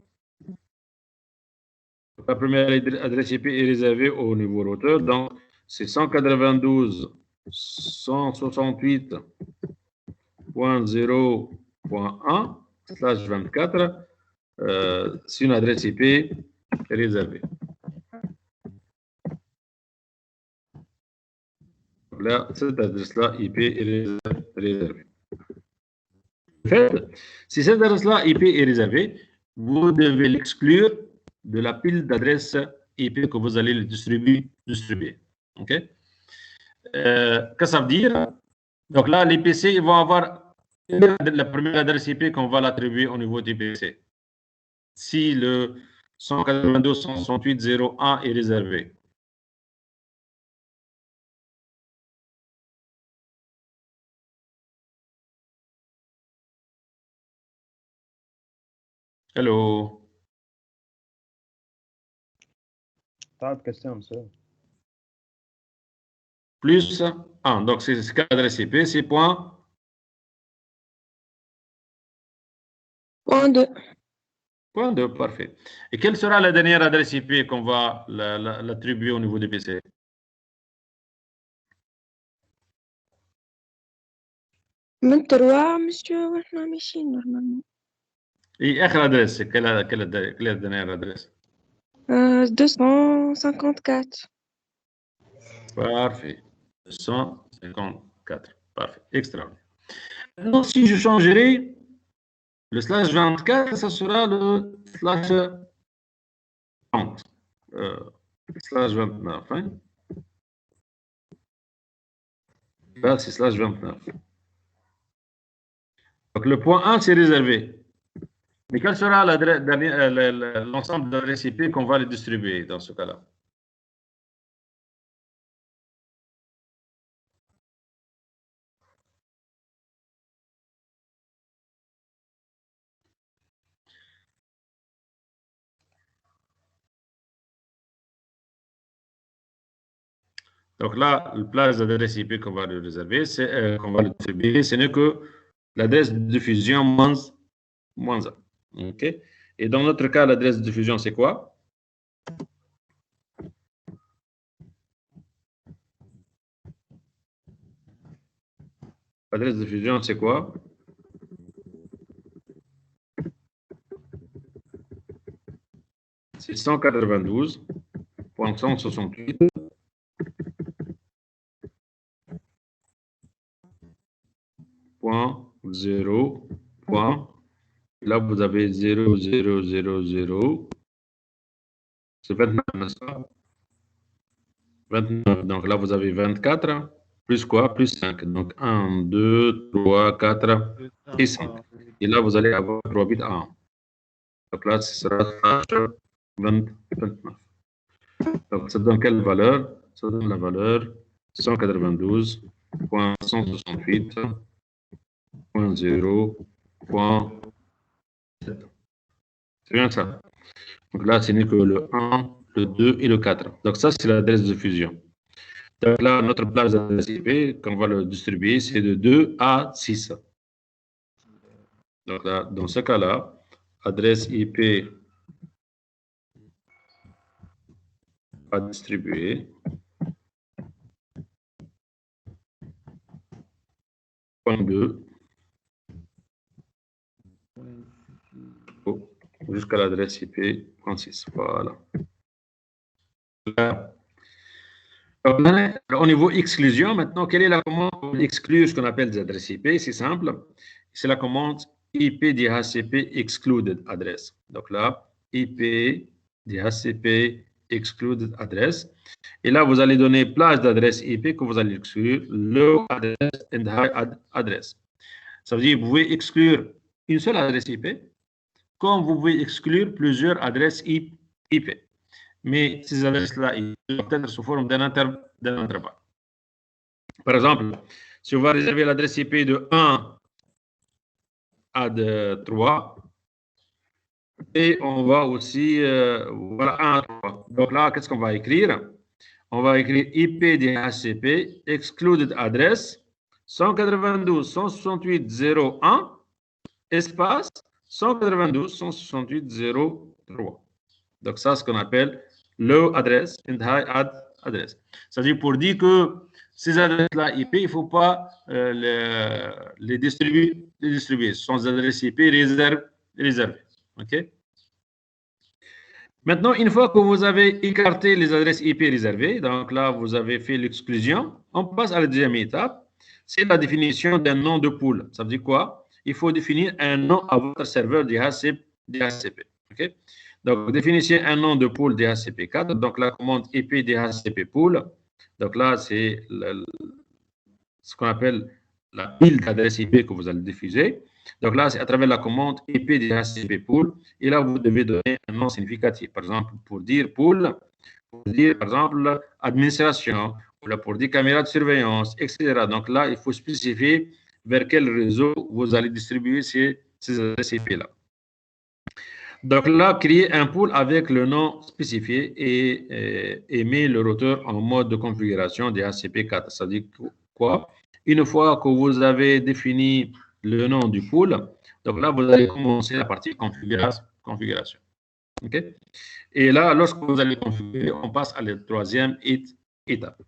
Speaker 1: La première adresse IP est réservée au niveau routeur, donc c'est 192.168.0.1/24. C'est une adresse IP réservée. Là, cette adresse-là IP est réservée. En fait, si cette adresse-là IP est réservée, vous devez l'exclure de la pile d'adresses IP que vous allez le distribuer. OK? Qu'est-ce que ça veut dire? Donc là, les PC ils vont avoir la première adresse IP qu'on va l'attribuer au niveau du PC. Si le 192.168.0.1 est réservé. Hello.
Speaker 3: Pas de question, monsieur.
Speaker 1: Plus 1. Donc, c'est l'adresse IP, c'est point.
Speaker 2: Point 2.
Speaker 1: Point 2, parfait. Et quelle sera la dernière adresse IP qu'on va l'attribuer au niveau du PC?
Speaker 2: من 3 monsieur واحنا ماشيين normalement.
Speaker 1: Et quelle adresse? Quelle est la dernière adresse?
Speaker 2: 254.
Speaker 1: Parfait. 254. Parfait. Extraordinaire. Maintenant, si je changerai le /24, ça sera le /30. slash 29. Hein? Là, c'est slash 29. Donc, le point 1, c'est réservé. Mais quel sera l'ensemble d'adresses IP qu'on va les distribuer dans ce cas-là? Donc là, le place d'adresse IP qu'on va le réserver, qu'on va le distribuer, ce n'est que l'adresse de diffusion moins 1. OK? Et dans notre cas, l'adresse de diffusion, c'est quoi? L'adresse de diffusion, c'est quoi? C'est 192.168. Point 0. Point. Là, vous avez 0, 0, 0, 0. C'est 29, n'est-ce pas? 29. Donc là, vous avez 24. Plus quoi? Plus 5. Donc 1, 2, 3, 4 et 5. Et là, vous allez avoir 3 bits à 1. Donc là, ce sera 29. Donc ça donne quelle valeur? Ça donne la valeur 192.168.0.7. C'est bien ça. Donc là, ce n'est que le 1, le 2 et le 4. Donc ça, c'est l'adresse de fusion. Donc là, notre place d'adresse IP, qu'on va le distribuer, c'est de 2 à 6. Donc là, dans ce cas-là, adresse IP à distribuer. Point 2. Jusqu'à l'adresse IP, point 6. Voilà. Là. Au niveau exclusion, maintenant, quelle est la commande pour exclure ce qu'on appelle des adresses IP? C'est simple. C'est la commande IP DHCP excluded address. Donc là, IP DHCP excluded address. Et là, vous allez donner place d'adresse IP que vous allez exclure, low address and high address. Ça veut dire que vous pouvez exclure une seule adresse IP, comme vous pouvez exclure plusieurs adresses IP. Mais ces adresses-là, ils doivent être sous forme d'un intervalle. Par exemple, si on va réserver l'adresse IP de 1 à 3, et on va aussi, voilà, 1 à 3. Donc là, qu'est-ce qu'on va écrire? On va écrire IP DHCP excluded address 192.168.0.1 espace 192.168.0.3. Donc ça, c'est ce qu'on appelle low address and high address. C'est-à-dire pour dire que ces adresses-là IP, il ne faut pas les distribuer. Ce sont des adresses IP réservées. OK? Maintenant, une fois que vous avez écarté les adresses IP réservées, donc là, vous avez fait l'exclusion, on passe à la deuxième étape. C'est la définition d'un nom de pool. Ça veut dire quoi? Il faut définir un nom à votre serveur DHCP. OK? Donc, définissez un nom de pool DHCP4. Donc, la commande IP DHCP pool. Donc là, c'est ce qu'on appelle la pile d'adresses IP que vous allez diffuser. Donc là, c'est à travers la commande IP DHCP pool. Et là, vous devez donner un nom significatif. Par exemple, pour dire pool, pour dire, par exemple, administration, ou là, pour dire caméra de surveillance, etc. Donc là, il faut spécifier vers quel réseau vous allez distribuer ces adresses IP-là. Donc là, créer un pool avec le nom spécifié et met le routeur en mode de configuration DHCP4. Ça dit quoi? Une fois que vous avez défini le nom du pool, donc là, vous allez commencer la partie configuration. OK? Et là, lorsque vous allez configurer, on passe à la troisième étape.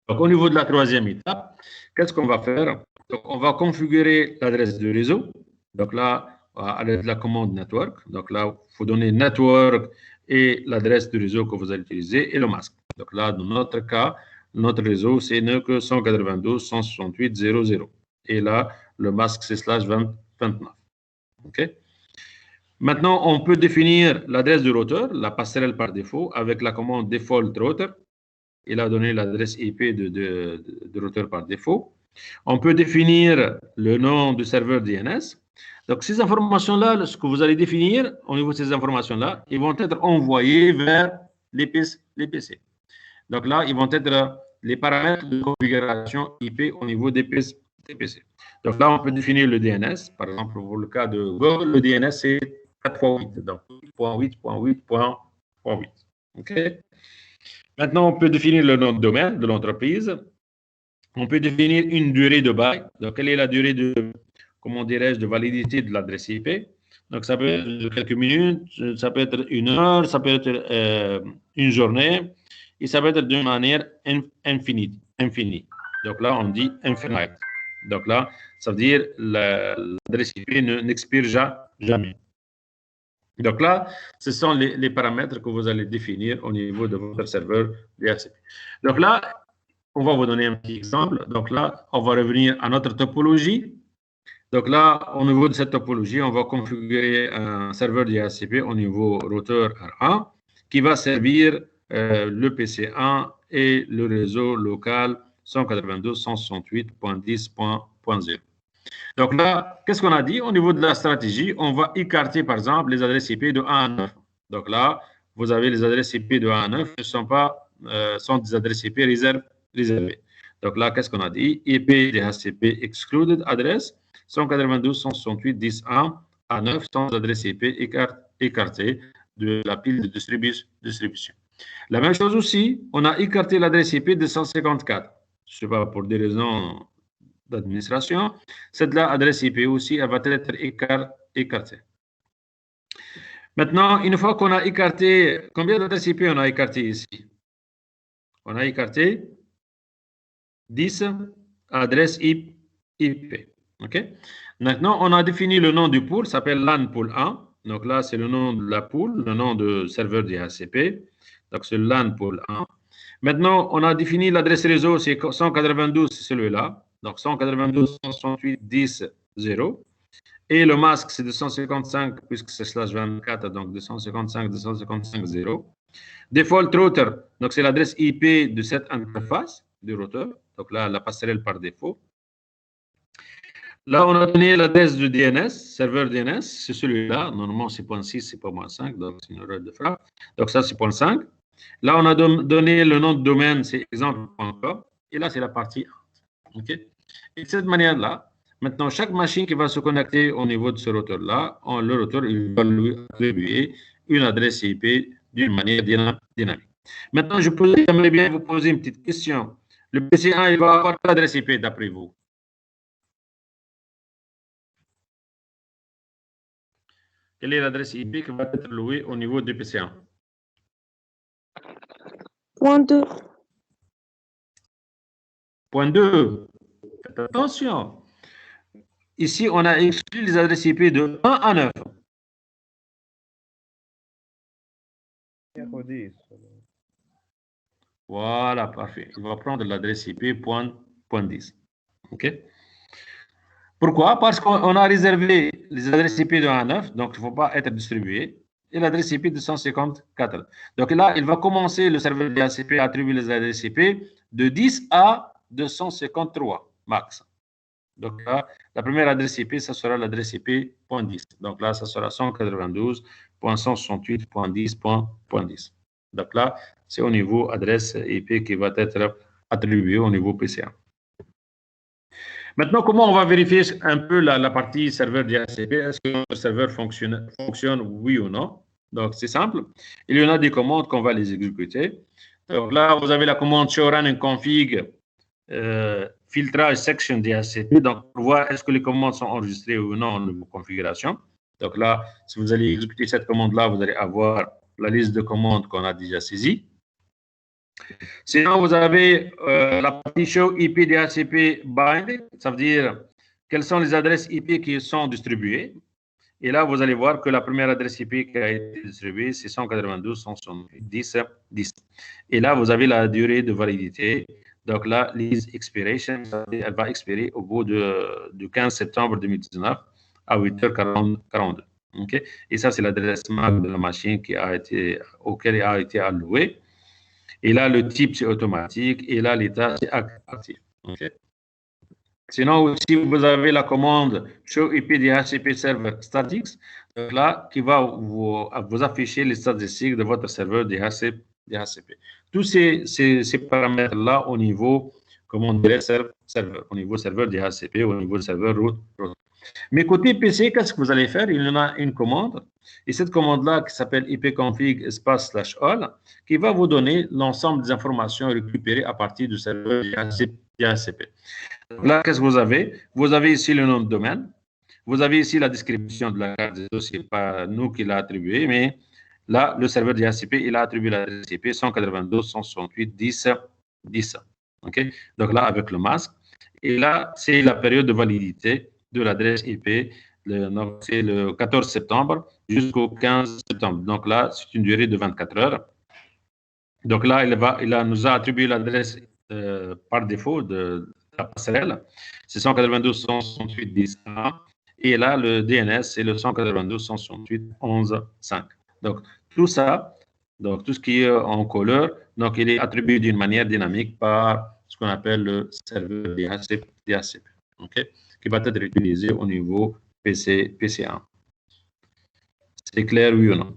Speaker 1: Donc, au niveau de la troisième étape, qu'est-ce qu'on va faire? Donc, on va configurer l'adresse du réseau. Donc là, à l'aide de la commande network. Donc là, il faut donner network et l'adresse du réseau que vous allez utiliser et le masque. Donc là, dans notre cas, notre réseau, c'est que 192.168.0.0. Et là, le masque, c'est /29. OK? Maintenant, on peut définir l'adresse du routeur, la passerelle par défaut, avec la commande default router. Il a donné l'adresse IP de routeur par défaut. On peut définir le nom du serveur DNS. Donc, ces informations-là, ce que vous allez définir au niveau de ces informations-là, ils vont être envoyés vers les PC. Donc là, ils vont être les paramètres de configuration IP au niveau des PC. Donc là, on peut définir le DNS. Par exemple, pour le cas de Google, le DNS, c'est 4x8. Donc, 8.8.8.8. OK? Maintenant, on peut définir le nom de domaine de l'entreprise. On peut définir une durée de bail. Donc, quelle est la durée de, comment dirais-je, de validité de l'adresse IP? Donc, ça peut être de quelques minutes, ça peut être une heure, ça peut être une journée, et ça peut être d'une manière infinie. Donc là, on dit infinite. Donc là, ça veut dire l'adresse IP n'expire jamais. Donc là, ce sont les paramètres que vous allez définir au niveau de votre serveur DHCP. Donc là, on va vous donner un petit exemple. Donc là, on va revenir à notre topologie. Donc là, au niveau de cette topologie, on va configurer un serveur DHCP au niveau routeur R1 qui va servir le PC1 et le réseau local 192.168.10.0. Donc là, qu'est-ce qu'on a dit? Au niveau de la stratégie, on va écarter, par exemple, les adresses IP de 1 à 9. Donc là, vous avez les adresses IP de 1 à 9 ne sont pas, sont des adresses IP réservées. Donc là, qu'est-ce qu'on a dit? IP DHCP excluded address 192.168.10.1 à 9 sont des adresses IP écartées de la pile de distribution. La même chose aussi, on a écarté l'adresse IP de 154. Je ne sais pas, pour des raisons d'administration, cette adresse IP aussi, elle va être écartée. Maintenant, une fois qu'on a écarté, combien d'adresses IP on a écarté ici? On a écarté 10 adresses IP. OK? Maintenant, on a défini le nom du pool, ça s'appelle LAN pool 1. Donc là, c'est le nom de la pool, le nom de serveur DHCP. Donc c'est LAN pool 1. Maintenant, on a défini l'adresse réseau, c'est 192, c'est celui-là. Donc 192.168.10.0. Et le masque, c'est 255, puisque c'est /24, donc 255.255.0. Default router, donc c'est l'adresse IP de cette interface du routeur. Donc là, la passerelle par défaut. Là, on a donné l'adresse du DNS, serveur DNS, c'est celui-là. Normalement, c'est .6, c'est pas .5, donc c'est une erreur de frappe. Donc ça, c'est .5. Là, on a donné le nom de domaine, c'est exemple.com. Et là, c'est la partie 1. OK? Et de cette manière-là, maintenant, chaque machine qui va se connecter au niveau de ce routeur-là, le routeur il va lui attribuer une adresse IP d'une manière dynamique. Maintenant, j'aimerais bien vous poser une petite question. Le PC1, il va avoir quelle adresse IP d'après vous? Quelle est l'adresse IP qui va être louée au niveau du PC1?
Speaker 2: Point 2.
Speaker 1: Point 2. Faites attention. Ici, on a exclu les adresses IP de 1 à 9. Voilà, parfait. Il va prendre l'adresse IP point 10. OK? Pourquoi? Parce qu'on a réservé les adresses IP de 1 à 9, donc il ne faut pas être distribué, et l'adresse IP de 154. Donc là, il va commencer le serveur DHCP à attribuer les adresses IP de 10 à 253 max. Donc là, la première adresse IP, ça sera l'adresse IP .10. Donc là, ça sera 192.168.10.10. Donc là, c'est au niveau adresse IP qui va être attribuée au niveau PCA. Maintenant, comment on va vérifier un peu la partie serveur DHCP? Est-ce que notre serveur fonctionne, oui ou non? Donc, c'est simple. Il y en a des commandes qu'on va les exécuter. Donc là, vous avez la commande show run config filtrage section DHCP. Donc, pour voir est-ce que les commandes sont enregistrées ou non en niveau configuration. Donc là, si vous allez exécuter cette commande-là, vous allez avoir la liste de commandes qu'on a déjà saisies. Sinon, vous avez la partie show IP DHCP bind, ça veut dire quelles sont les adresses IP qui sont distribuées. Et là, vous allez voir que la première adresse IP qui a été distribuée, c'est 192.168.10.10. Et là, vous avez la durée de validité. Donc là, lease expiration, elle va expirer au bout du 15 septembre 2019 à 8h42. OK? Et ça, c'est l'adresse MAC de la machine auquel a été allouée. Et là, le type, c'est automatique. Et là, l'état, c'est actif. OK? Sinon, si vous avez la commande show IP DHCP server statics, donc là, qui va vous afficher les statistiques de votre serveur DHCP. Tous ces paramètres-là au niveau, comment on dirait, serveur, au niveau serveur DHCP, au niveau serveur route. Mais côté PC, qu'est-ce que vous allez faire? Il y en a une commande, et cette commande-là qui s'appelle ipconfig espace/all, qui va vous donner l'ensemble des informations récupérées à partir du serveur DHCP. Là, qu'est-ce que vous avez? Vous avez ici le nom de domaine. Vous avez ici la description de la carte réseau. Ce n'est pas nous qui l'a attribué, mais là, le serveur DHCP, il a attribué l'adresse IP 192.168.10.10. OK? Donc là, avec le masque. Et là, c'est la période de validité de l'adresse IP. C'est le 14 septembre jusqu'au 15 septembre. Donc là, c'est une durée de 24 heures. Donc là, nous a attribué l'adresse par défaut de la passerelle, c'est 192.168.10.1. Et là, le DNS, c'est le 192.168.11.5. Donc, tout ça, donc tout ce qui est en couleur, donc il est attribué d'une manière dynamique par ce qu'on appelle le serveur DHCP, okay, qui va être utilisé au niveau PC1. C'est clair, oui ou non?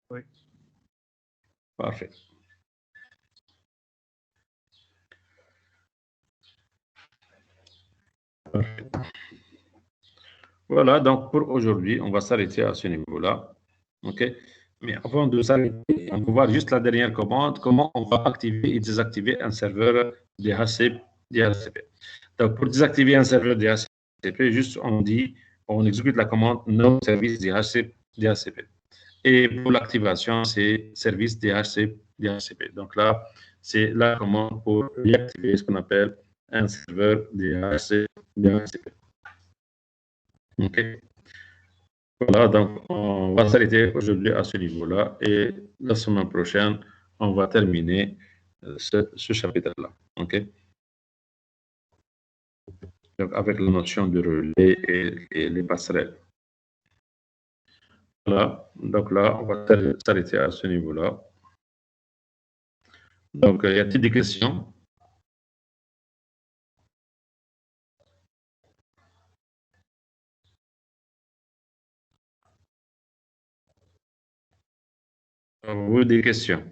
Speaker 3: Oui.
Speaker 1: Parfait. Parfait. Voilà, donc pour aujourd'hui, on va s'arrêter à ce niveau-là. OK? Mais avant de s'arrêter, on va voir juste la dernière commande, comment on va activer et désactiver un serveur DHCP. Donc, pour désactiver un serveur DHCP, juste on exécute la commande no service DHCP. Et pour l'activation, c'est service DHCP. Donc là, c'est la commande pour réactiver ce qu'on appelle un serveur DHCP. OK. Voilà, donc on va s'arrêter aujourd'hui à ce niveau-là et la semaine prochaine, on va terminer ce chapitre-là. OK? Donc, avec la notion de relais et les passerelles. Voilà, donc là, on va s'arrêter à ce niveau-là. Donc, y a-t-il des questions? Vous, des questions?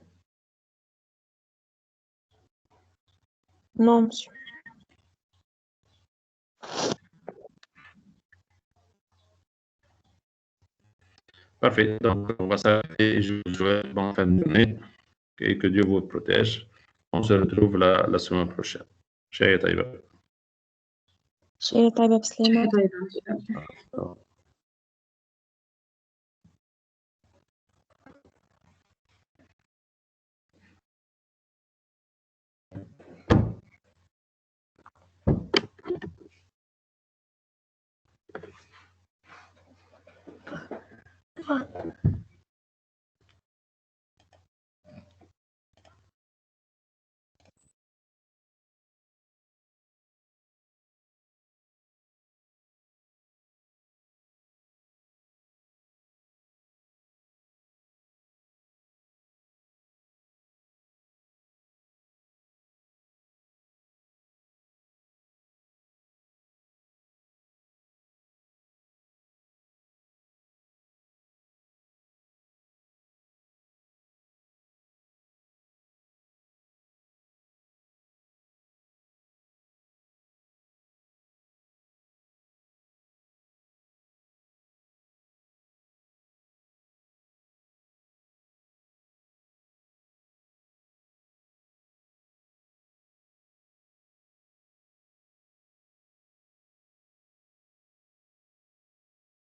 Speaker 2: Non, monsieur.
Speaker 1: Parfait, donc on va s'arrêter et je vous souhaite bonne fin de journée et que Dieu vous protège. On se retrouve la semaine prochaine. Chers Taïba.
Speaker 2: شيء طيبة بسلامة.